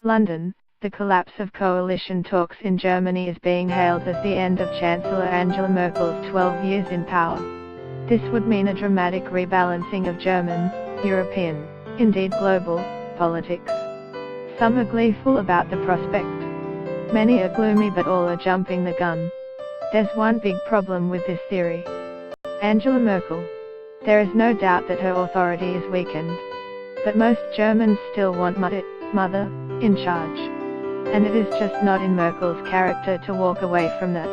London, the collapse of coalition talks in Germany is being hailed as the end of Chancellor Angela Merkel's 12 years in power. This would mean a dramatic rebalancing of German, European, indeed global, politics. Some are gleeful about the prospect. Many are gloomy, but all are jumping the gun. There's one big problem with this theory. Angela Merkel. There is no doubt that her authority is weakened. But most Germans still want Mutti, mother, in charge. And it is just not in Merkel's character to walk away from that.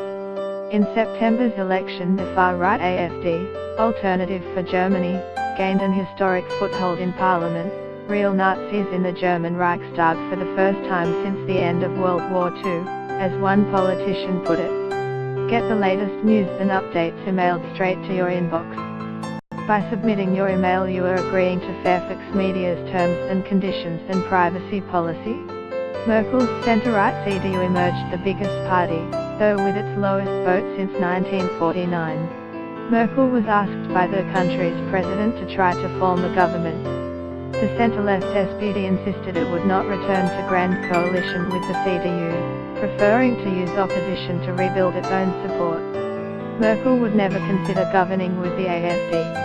In September's election, the far-right AfD, Alternative for Germany, gained an historic foothold in parliament, real Nazis in the German Reichstag for the first time since the end of World War II, as one politician put it. Get the latest news and updates emailed straight to your inbox. By submitting your email, you are agreeing to Fairfax Media's terms and conditions and privacy policy. Merkel's centre-right CDU emerged the biggest party, though with its lowest vote since 1949. Merkel was asked by the country's president to try to form a government. The centre-left SPD insisted it would not return to grand coalition with the CDU, preferring to use opposition to rebuild its own support. Merkel would never consider governing with the AfD.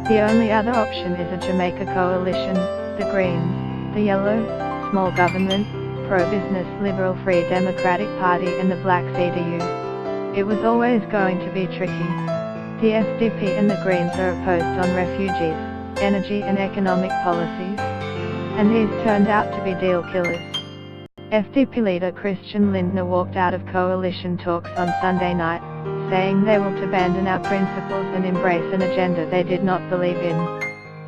The only other option is a Jamaica coalition, the Greens, the Yellow, small government, pro-business Liberal Free Democratic Party and the Black CDU. It was always going to be tricky. The FDP and the Greens are opposed on refugees, energy and economic policies. And these turned out to be deal killers. FDP leader Christian Lindner walked out of coalition talks on Sunday night, saying they will abandon our principles and embrace an agenda they did not believe in.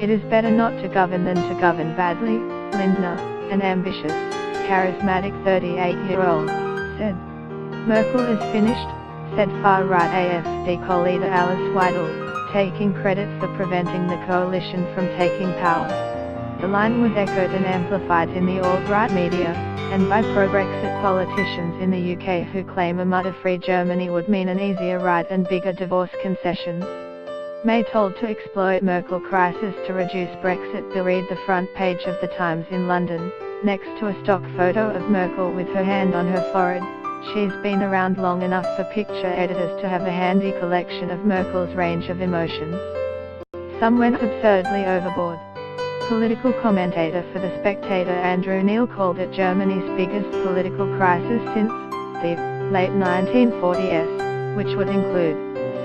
It is better not to govern than to govern badly, Lindner, an ambitious, charismatic 38-year-old, said. Merkel is finished, said far-right AfD co-leader Alice Weidel, taking credit for preventing the coalition from taking power. The line was echoed and amplified in the alt-right media, and by pro-Brexit politicians in the UK who claim a Mutti-free Germany would mean an easier ride and bigger divorce concessions. May told to exploit Merkel crisis to reduce Brexit bill. Read the front page of the Times in London, next to a stock photo of Merkel with her hand on her forehead. She's been around long enough for picture editors to have a handy collection of Merkel's range of emotions. Some went absurdly overboard. Political commentator for The Spectator Andrew Neil called it Germany's biggest political crisis since the late 1940s, which would include,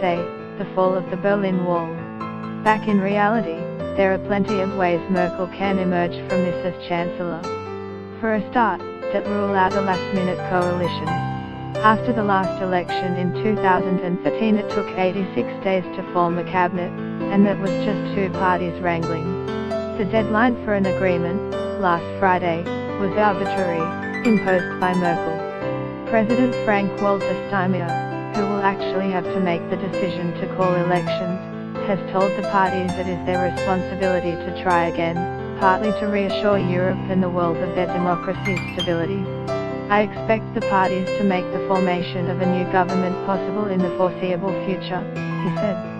say, the fall of the Berlin Wall. Back in reality, there are plenty of ways Merkel can emerge from this as Chancellor. For a start, that rule out a last-minute coalition. After the last election in 2013, it took 86 days to form a cabinet, and that was just two parties wrangling. The deadline for an agreement, last Friday, was arbitrary, imposed by Merkel. President Frank-Walter Steinmeier, who will actually have to make the decision to call elections, has told the parties it is their responsibility to try again, partly to reassure Europe and the world of their democracy's stability. I expect the parties to make the formation of a new government possible in the foreseeable future, he said.